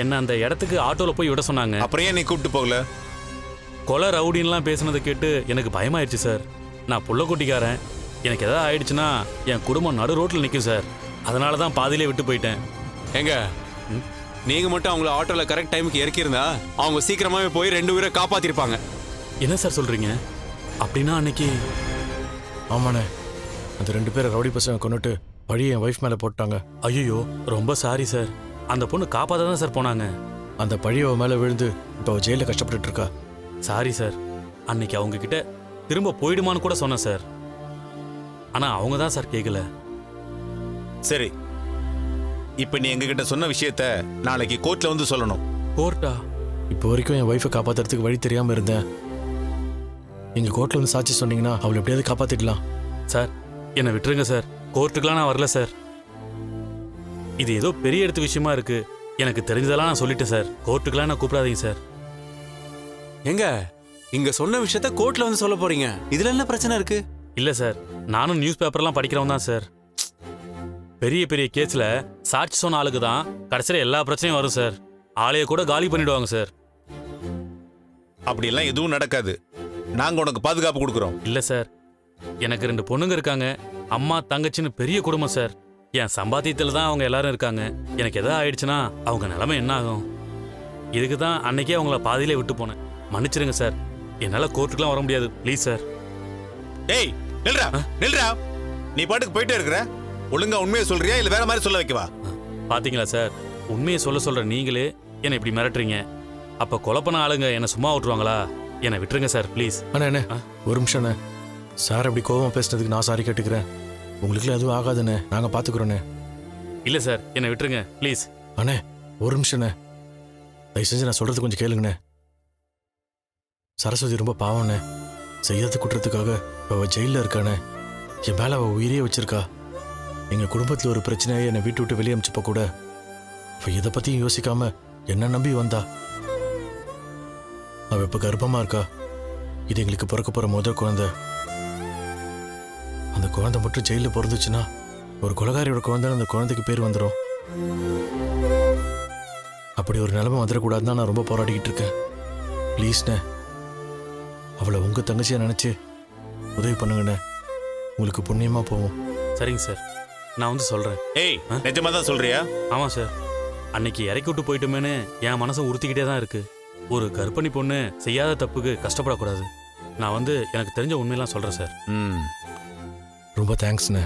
என்ன அந்த இடத்துக்கு ஆட்டோல போய் விட சொன்னாங்க. அப்புறம் ஏன் நீ கூப்பிட்டு போகல? கொலை ரவுடின்லாம் பேசுனதை கேட்டு எனக்கு பயமாயிடுச்சு சார். நான் புள்ளக்குட்டிக்காரன், எனக்கு எதாவது ஆயிடுச்சுன்னா என் குடும்பம் நடு ரோட்டில் நிற்கும் சார். அதனால தான் பாதியிலே விட்டு போயிட்டேன். எங்க நீங்க மட்டும் அவங்கள ஆட்டோல கரெக்ட் டைமுக்கு இறக்கியிருந்தா அவங்க சீக்கிரமாவே போய் 2 உயிரை காப்பாத்திருப்பாங்க. என்ன சார் சொல்றீங்க? அப்படின்னா அன்னைக்கு ஆமாண்ணே, அந்த 2 பேரை ரவுடி பசங்க கொண்டுட்டு பழியை என் ஒய்ஃப் மேலே போட்டாங்க. ஐயோ ரொம்ப சாரி சார். அந்த பொண்ணு காப்பாற்ற தான் சார் போனாங்க. அந்த பழியை அவ மேலே விழுந்து இப்போ அவள் ஜெயிலில் கஷ்டப்பட்டுட்டு இருக்கா. Sorry sir. அன்னைக்கு அவங்க கிட்ட திரும்ப போயிடுமான்னு கூட சொன்னேன் சார். ஆனால் அவங்க தான் சார் கேட்கல. சரி, இப்ப நீ எங்ககிட்ட சொன்ன விஷயத்த நாளைக்கு கோர்ட்ல வந்து சொல்லணும். கோர்ட்டா? இப்போ வரைக்கும் என் ஒய்ஃபை காப்பாற்றுறதுக்கு வழி தெரியாமல் இருந்தேன். நீங்கள் கோர்ட்டில் வந்து சாட்சி சொன்னீங்கன்னா அவளை எப்படியாவது காப்பாற்றிடலாம். சார் என்னை விட்டுருங்க சார். கோர்ட்டுக்கெலாம் நான் வரல சார். இது ஏதோ பெரிய எடுத்த விஷயமா இருக்கு. எனக்கு தெரிஞ்சதெல்லாம் நான் சொல்லிட்டேன் சார். கோர்ட்டுக்கெலாம் நான் கூப்பிடாதீங்க சார். எங்க இங்க சொன்ன விஷயத்த கோர்ட்ல வந்து சொல்ல போறீங்க, இதுல என்ன பிரச்சனை இருக்கு? இல்லை சார், நானும் நியூஸ் பேப்பர்லாம் படிக்கிறவன் தான் சார். பெரிய பெரிய கேஸில் சாட்சி சொன்ன ஆளுக்கு தான் கடைசியில் எல்லா பிரச்சனையும் வரும் சார். ஆளைய கூட காலி பண்ணிடுவாங்க சார். அப்படியெல்லாம் எதுவும் நடக்காது. நாங்க உனக்கு பாதுகாப்பு கொடுக்குறோம். இல்லை சார், எனக்கு 2 பொண்ணுங்க இருக்காங்க. அம்மா தங்கச்சின்னு பெரிய குடும்பம் சார். என் சம்பாத்தியத்தில் தான் அவங்க எல்லாரும் இருக்காங்க. எனக்கு எதாவது ஆயிடுச்சுன்னா அவங்க நிலைமை என்ன ஆகும்? இதுக்கு தான் அன்னைக்கே அவங்கள பாதியிலே விட்டு போனேன். மன்னிச்சிருங்க சார், என்னால் கோர்ட்டுக்கெலாம் வர முடியாது. Please sir. டேய் நில்றா நில்றா, நீ பாட்டுக்கு போயிட்டே இருக்கிற. ஒழுங்கா உண்மையை சொல்றியா இல்ல வேற மாதிரி சொல்ல வைக்கவா? பாத்தீங்களா சார், உண்மையை சொல்ற நீங்களே என்னை இப்படி மிரட்டுறீங்க. அப்போ கொலை பண்ண ஆளுங்க என்னை சும்மா விட்டுருவாங்களா? என்னை விட்டுருங்க சார் ப்ளீஸ். அண்ணா என்ன ஒரு நிமிஷம்ண்ணே, சார் அப்படி கோபமாக பேசுனதுக்கு நான் சாரி கேட்டுக்கிறேன். உங்களுக்குலாம் எதுவும் ஆகாதுண்ணே, நாங்கள் பார்த்துக்குறோண்ணே. இல்லை சார், என்னை விட்டுருங்க ப்ளீஸ். அண்ணே ஒரு நிமிஷண்ணே, தயவு செஞ்சு நான் சொல்கிறது கொஞ்சம் கேளுங்கண்ணே. சரஸ்வதி ரொம்ப பாவம்ண்ணே. செய்யாத குற்றத்துக்காக அவள் ஜெயிலில் இருக்கானே. என் மேலே அவள் உயிரியே வச்சிருக்கா. எங்கள் குடும்பத்தில் ஒரு பிரச்சனையை என்னை வீட்டு விட்டு வெளியே அமிச்சப்போ கூட அவள் இதை பற்றியும் யோசிக்காம என்ன நம்பி வந்தா. அவள் இப்போ கர்ப்பமாக இருக்கா. இது எங்களுக்கு பிறக்க போகிற முதல் குழந்தை. அந்த குழந்தை மட்டும் ஜெயிலில் பிறந்துச்சுன்னா ஒரு கொலைகாரியோட குழந்தைன்னு அந்த குழந்தைக்கு பேர் வந்துடும். அப்படி ஒரு நிலைமை வந்துடக்கூடாதுன்னு நான் ரொம்ப போராடிக்கிட்டு இருக்கேன். ப்ளீஸ்ண்ணே, அவளை உங்கள் தங்கச்சியை நினச்சி உதவி பண்ணுங்கண்ணே. உங்களுக்கு புண்ணியமாக போவோம். சரிங்க சார், நான் வந்து சொல்கிறேன். ஏய் நிஜமா தான் சொல்றியா? ஆமாம் சார், அன்னைக்கு இறக்கி விட்டு போயிட்டோமேனு என் மனசை உறுத்திக்கிட்டே தான் இருக்கு. ஒரு கர்ப்பிணி பொண்ணு செய்யாத தப்புக்கு கஷ்டப்படக்கூடாது. நான் வந்து எனக்கு தெரிஞ்ச உண்மையெல்லாம் சொல்கிறேன் சார். ரொம்ப தேங்க்ஸ்ண்ணே.